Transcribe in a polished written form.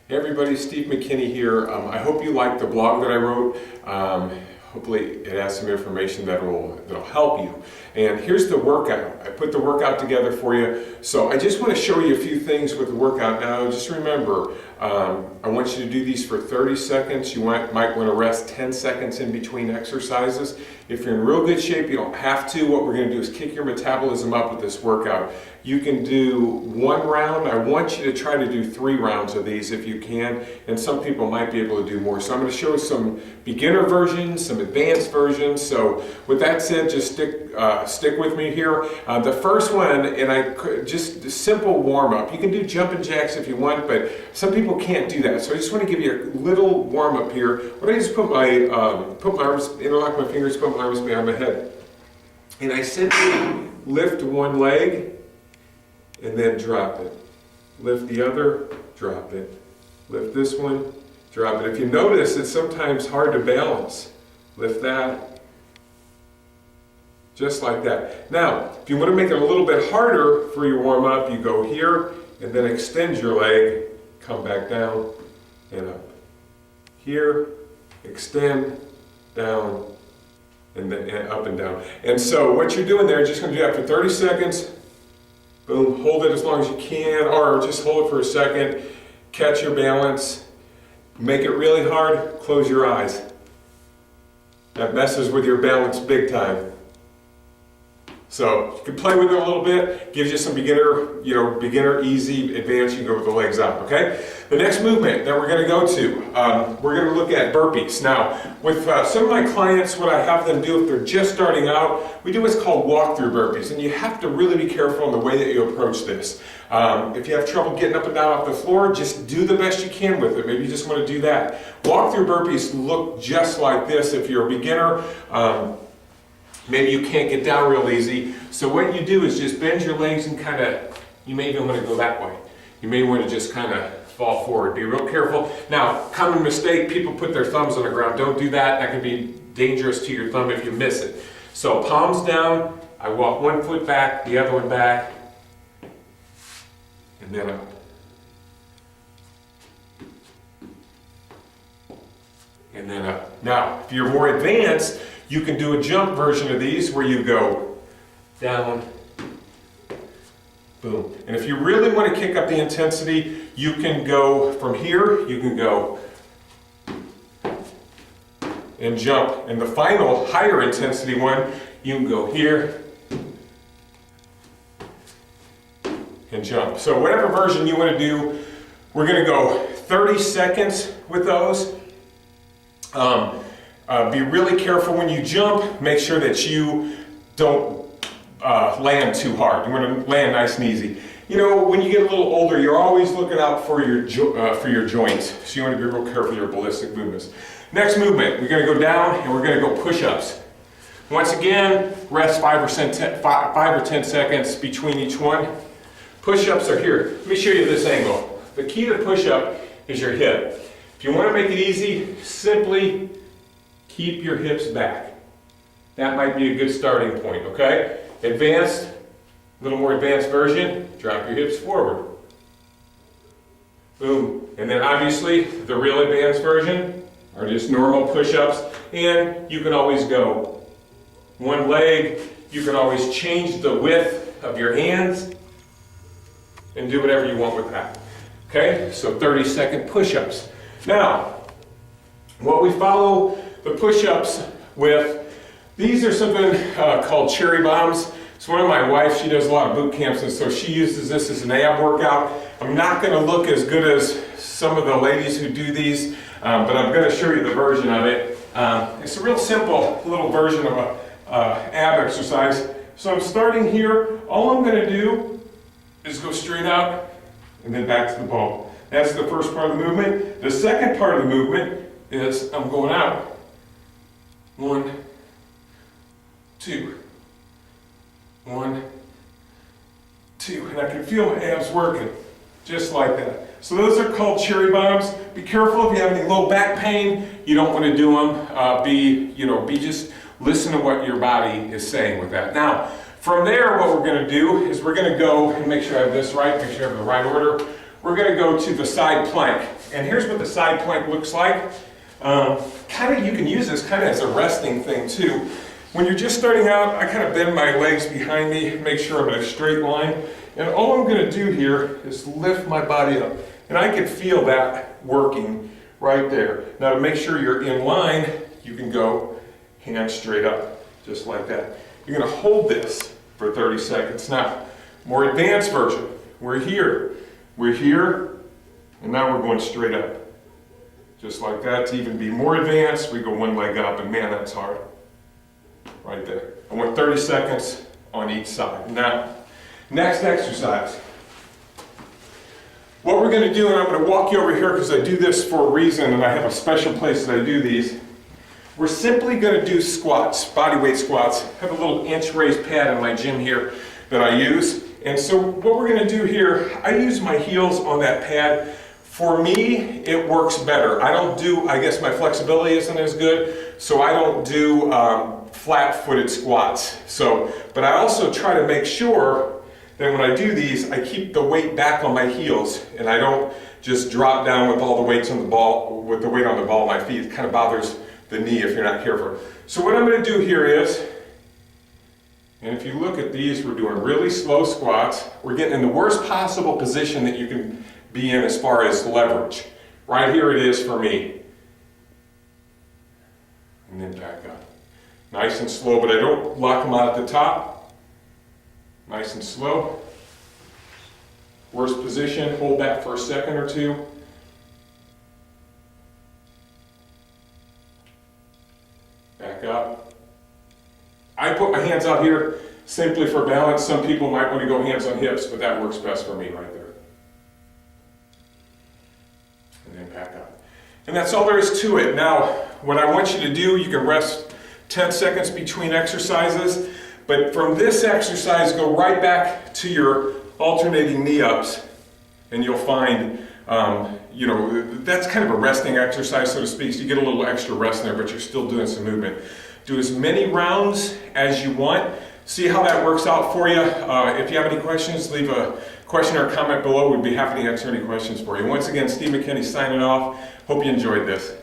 Hey everybody, Steve McKinney here. I hope you liked the blog that I wrote. Hopefully it has some information that'll help you. And here's the workout. I put the workout together for you. So I just want to show you a few things with the workout. Now just remember, I want you to do these for 30 seconds. You might want to rest 10 seconds in between exercises. If you're in real good shape, you don't have to. What we're going to do is kick your metabolism up with this workout. You can do one round. I want you to try to do 3 rounds of these if you can, and some people might be able to do more. So I'm going to show some beginner versions, some advanced versions. So with that said, just stick with me here. The first one, and just a simple warm up. You can do jumping jacks if you want, but some people can't do that. So I just want to give you a little warm up here. When I just put my arms, interlock my fingers, put my arms behind my head, and I simply lift one leg and then drop it. Lift the other, drop it. Lift this one, drop it. If you notice, it's sometimes hard to balance. Lift that, just like that. Now, if you want to make it a little bit harder for your warm up, you go here and then extend your leg, come back down and up. Here, extend, down, and then up and down. And so what you're doing there, just going to do after 30 seconds, boom, hold it as long as you can, or just hold it for a second, catch your balance, make it really hard, close your eyes. That messes with your balance big time. So you can play with it a little bit, gives you some beginner, easy, advanced, you can go with the legs up, okay? The next movement that we're going to go to, we're going to look at burpees. Now, with some of my clients, what I have them do if they're just starting out, we do what's called walk-through burpees, and you have to really be careful in the way that you approach this. If you have trouble getting up and down off the floor, just do the best you can with it. Maybe you just want to do that. Walk-through burpees look just like this if you're a beginner. Maybe you can't get down real easy. So what you do is just bend your legs and you may even want to go that way. You may want to just kind of fall forward. Be real careful. Now, common mistake, people put their thumbs on the ground. Don't do that. That can be dangerous to your thumb if you miss it. So palms down, I walk one foot back, the other one back, and then up. And then up. Now, if you're more advanced, you can do a jump version of these where you go down, boom. And if you really want to kick up the intensity, you can go from here, you can go and jump. And the final higher intensity one, you can go here and jump. So whatever version you want to do, we're going to go 30 seconds with those. Be really careful when you jump. Make sure that you don't land too hard. You want to land nice and easy. You know, when you get a little older, you're always looking out for your joints. So you want to be real careful with your ballistic movements. Next movement, we're going to go down and we're going to go push-ups. Once again, rest 5 or 10 seconds between each one. Push-ups are here. Let me show you this angle. The key to push-up is your hip. If you want to make it easy, simply keep your hips back. That might be a good starting point, okay? Advanced, a little more advanced version, drop your hips forward. Boom. And then obviously, the real advanced version are just normal push-ups, and you can always go one leg. You can always change the width of your hands and do whatever you want with that. Okay, so 30-second push-ups. Now, what we follow the push-ups with, these are something called cherry bombs. It's one of my wife, she does a lot of boot camps, and so she uses this as an ab workout. I'm not going to look as good as some of the ladies who do these, but I'm going to show you the version of it. It's a real simple little version of a ab exercise. So I'm starting here. All I'm going to do is go straight out and then back to the ball. That's the first part of the movement. The second part of the movement is I'm going out. 1, 2. 1, 2. And I can feel my abs working, just like that. So those are called cherry bombs. Be careful if you have any low back pain. You don't want to do them. Just listen to what your body is saying with that. Now, from there, what we're going to do is we're going to go and make sure I have this right, make sure I have the right order. we're going to go to the side plank. And here's what the side plank looks like. Kind of, you can use this kind of as a resting thing too. When you're just starting out, I kind of bend my legs behind me, make sure I'm in a straight line. And all I'm going to do here is lift my body up. And I can feel that working right there. Now to make sure you're in line, you can go hands straight up, just like that. You're going to hold this for 30 seconds. Now, more advanced version. We're here, and now we're going straight up. Just like that. To even be more advanced, we go one leg up, and man, that's hard. Right there. I want 30 seconds on each side. Now, next exercise. What we're going to do, and I'm going to walk you over here because I do this for a reason, and I have a special place that I do these. We're simply going to do squats, body weight squats. I have a little inch raised pad in my gym here that I use. And so what we're going to do here, I use my heels on that pad. For me, it works better. I guess my flexibility isn't as good, so I don't do flat-footed squats. But I also try to make sure that when I do these, I keep the weight back on my heels, and I don't just drop down with all the weights on the ball, with the weight on the ball of my feet. It kind of bothers the knee if you're not careful. So what I'm going to do here is, and if you look at these, we're doing really slow squats. We're getting in the worst possible position that you can be in as far as leverage. Right here it is for me. And then back up. Nice and slow, but I don't lock them out at the top. Nice and slow. Worst position, hold that for a second or two. Back up. I put my hands out here simply for balance. Some people might want to go hands on hips, but that works best for me right there. And then back up. And that's all there is to it. Now, what I want you to do, you can rest 10 seconds between exercises, but from this exercise, go right back to your alternating knee ups, and you'll find, that's kind of a resting exercise, so to speak. So you get a little extra rest there, but you're still doing some movement. Do as many rounds as you want. See how that works out for you. If you have any questions, leave a question or comment below. We'd be happy to answer any questions for you. Once again, Steve McKinney signing off. Hope you enjoyed this.